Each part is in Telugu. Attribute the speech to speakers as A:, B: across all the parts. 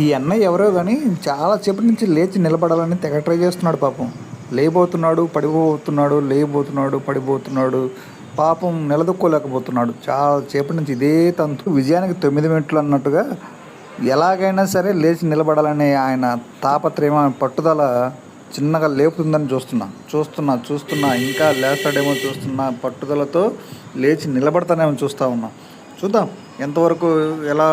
A: ఈ అన్నయ్య ఎవరో కానీ చాలా సేపటి నుంచి లేచి నిలబడాలని తెగ ట్రై చేస్తున్నాడు పాపం. లేబోతున్నాడు, పడిపోతున్నాడు, లేబోతున్నాడు, పడిపోతున్నాడు. పాపం నిలదొక్కోలేకపోతున్నాడు. చాలా సేపటి నుంచి ఇదే తంతు. విజయానికి 9 మినిట్లు అన్నట్టుగా ఎలాగైనా సరే లేచి నిలబడాలనే ఆయన తాపత్రయం, పట్టుదల చిన్నగా లేపుతుందని చూస్తున్నా. ఇంకా లేస్తాడేమో చూస్తున్నా. పట్టుదలతో లేచి నిలబడతానేమో చూస్తూ చూద్దాం ఎంతవరకు ఎలా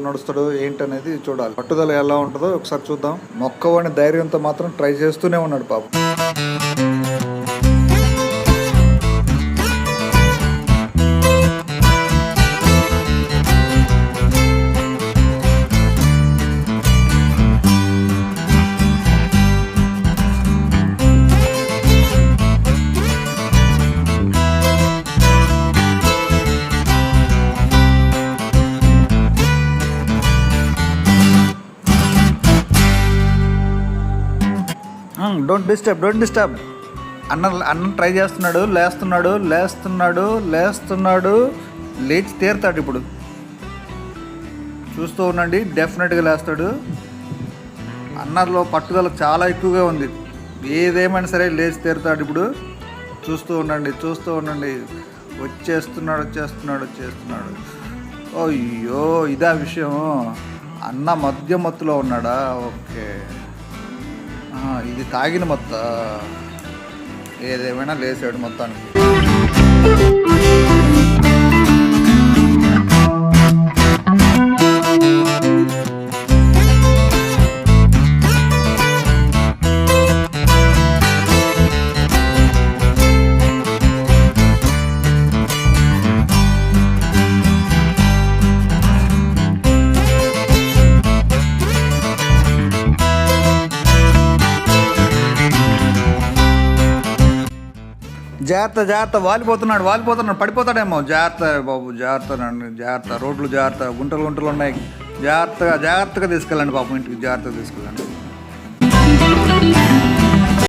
A: నడుస్తాడో ఏంటనేది చూడాలి. పట్టుదల ఎలా ఉంటుందో ఒకసారి చూద్దాం. మొక్కవాడిని ధైర్యంతో మాత్రం ట్రై చేస్తూనే ఉన్నాడు పాపం. Don't disturb. అన్న ట్రై చేస్తున్నాడు. లేస్తున్నాడు. లేచి తీరుతాడు ఇప్పుడు. చూస్తూ ఉండండి, డెఫినెట్గా లేస్తాడు. అన్నలో పట్టుదల చాలా ఎక్కువగా ఉంది. ఏదేమైనా సరే లేచి తీరుతాడు ఇప్పుడు. చూస్తూ ఉండండి. వచ్చేస్తున్నాడు. అయ్యో, ఇదా విషయం. అన్న మత్తులో ఉన్నాడా? ఓకే, ఇది తాగిన మొత్తం. ఏదేమైనా లేసాడు మొత్తానికి. జాగ్రత్త, వాలిపోతున్నాడు, పడిపోతాడేమో. జాగ్రత్త బాబు, జాగ్రత్త. రోడ్లు జాగ్రత్త, గుంటలు ఉన్నాయి. జాగ్రత్తగా తీసుకెళ్ళండి పాపం, ఇంటికి జాగ్రత్తగా తీసుకెళ్ళండి.